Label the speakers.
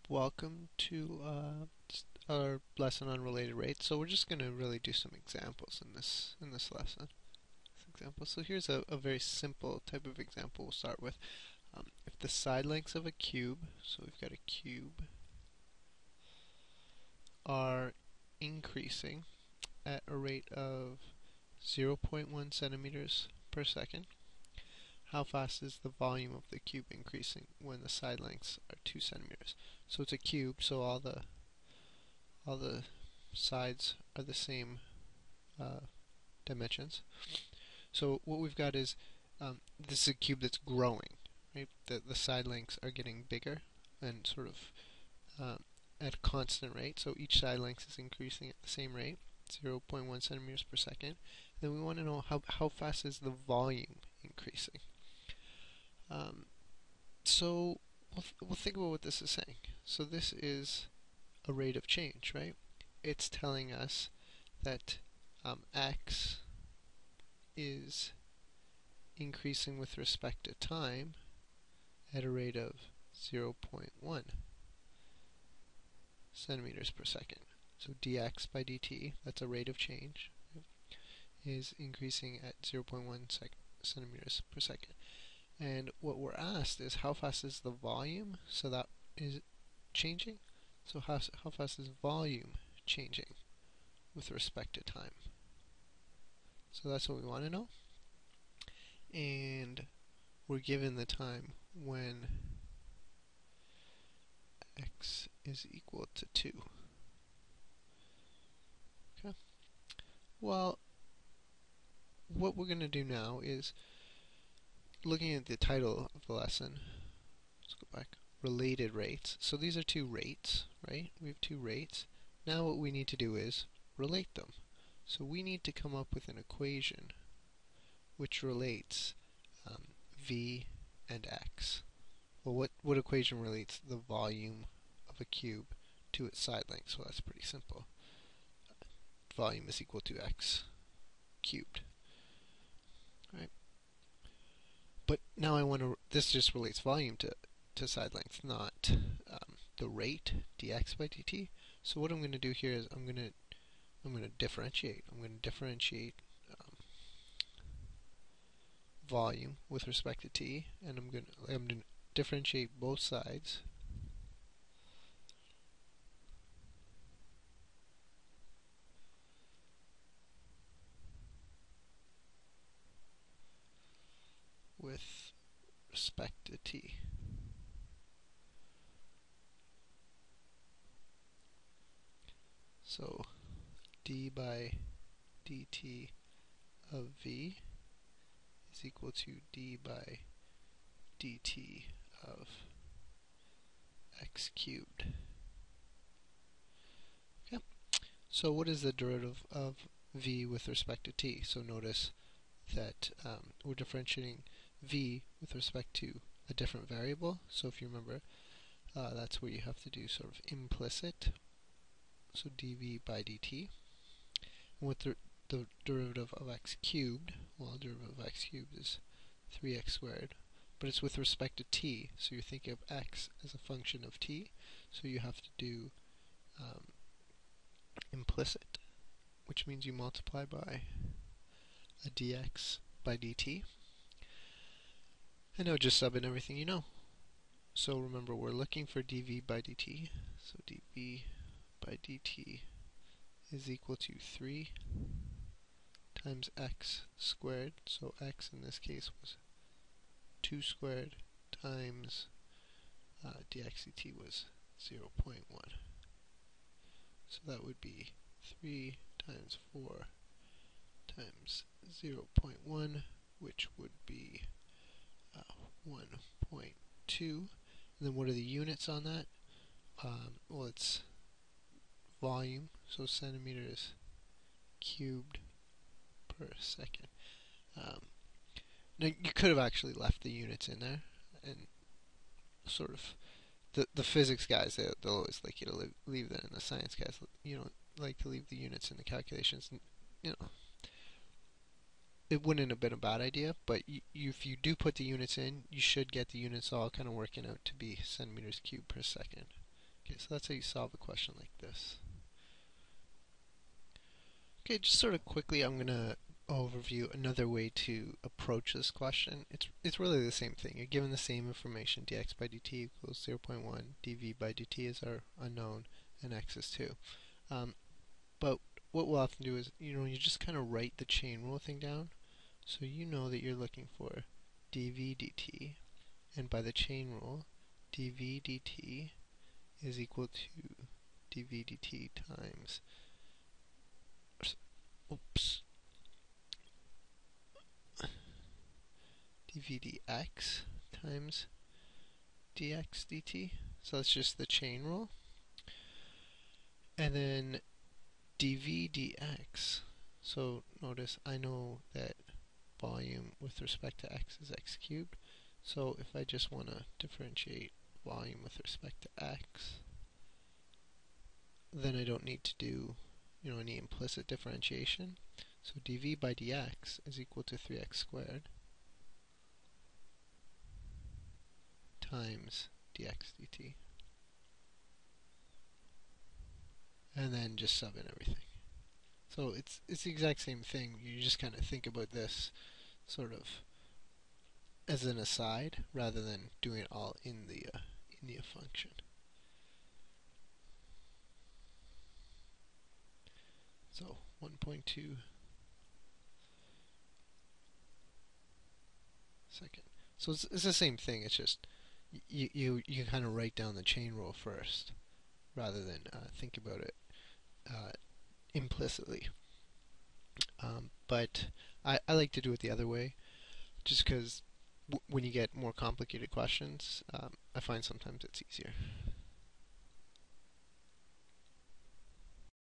Speaker 1: Welcome to our lesson on related rates. So we're just going to really do some examples in this lesson. So here's a very simple type of example we'll start with. If the side lengths of a cube, so we've got a cube, are increasing at a rate of 0.1 centimeters per second, how fast is the volume of the cube increasing when the side lengths are 2 centimeters? So it's a cube, so all the sides are the same dimensions. So what we've got is this is a cube that's growing, right? The side lengths are getting bigger and sort of at a constant rate. So each side length is increasing at the same rate, 0.1 centimeters per second. Then we want to know how fast is the volume increasing. So we'll think about what this is saying. So this is a rate of change, right? It's telling us that x is increasing with respect to time at a rate of 0.1 centimeters per second. So dx by dt, that's a rate of change, is increasing at 0.1 centimeters per second. And what we're asked is how fast is the volume, so that is changing. So how fast is volume changing with respect to time? So that's what we want to know. And we're given the time when x is equal to 2. Okay. Well, what we're going to do now is, looking at the title of the lesson, let's go back, related rates. So these are two rates, right? We have two rates. Now what we need to do is relate them. So we need to come up with an equation which relates v and x. Well, what equation relates the volume of a cube to its side length? So that's pretty simple. Volume is equal to x cubed. Right? But now I want to, this just relates volume to side length, not the rate, dx by dt. So what I'm going to do here is I'm going to differentiate. I'm going to differentiate volume with respect to t, and I'm going to differentiate both sides with respect to t. So d by dt of v is equal to d by dt of x cubed. Okay. So what is the derivative of v with respect to t? So notice that we're differentiating v with respect to a different variable. So if you remember, that's where you have to do sort of implicit. So dv by dt. And with the derivative of x cubed, well, the derivative of x cubed is 3x squared, but it's with respect to t, so you're thinking of x as a function of t, so you have to do implicit, which means you multiply by a dx by dt, and now just sub in everything you know. So remember, we're looking for dv by dt, so dv by dt is equal to 3 times x squared, so x in this case was 2 squared, times dx dt was 0.1. So that would be 3 times 4 times 0.1, which would be 1.2. And then what are the units on that? Well, it's volume, so centimeters cubed per second. Now you could have actually left the units in there, and sort of the physics guys, they'll always like you to leave that, and the science guys, like to leave the units in the calculations. And, it wouldn't have been a bad idea, but if you do put the units in, you should get the units all kind of working out to be centimeters cubed per second. Okay, so that's how you solve a question like this. Okay, just sort of quickly, I'm going to overview another way to approach this question. It's really the same thing. You're given the same information, dx by dt equals 0.1, dv by dt is our unknown, and x is 2. But what we'll often do is, you just kind of write the chain rule thing down. So you know that you're looking for dv dt, and by the chain rule, dv dt is equal to dv dt times, oops, dv dx times dx dt. So that's just the chain rule. And then dv dx. So notice I know that volume with respect to x is x cubed. So if I just want to differentiate volume with respect to x, then I don't need to do any implicit differentiation. So dv by dx is equal to 3x squared times dx dt. And then just sub in everything. So it's the exact same thing. You just kind of think about this sort of as an aside rather than doing it all in the function. So 1.2 second. So it's the same thing. It's just you kind of write down the chain rule first rather than think about it implicitly. But I like to do it the other way, just because when you get more complicated questions, I find sometimes it's easier.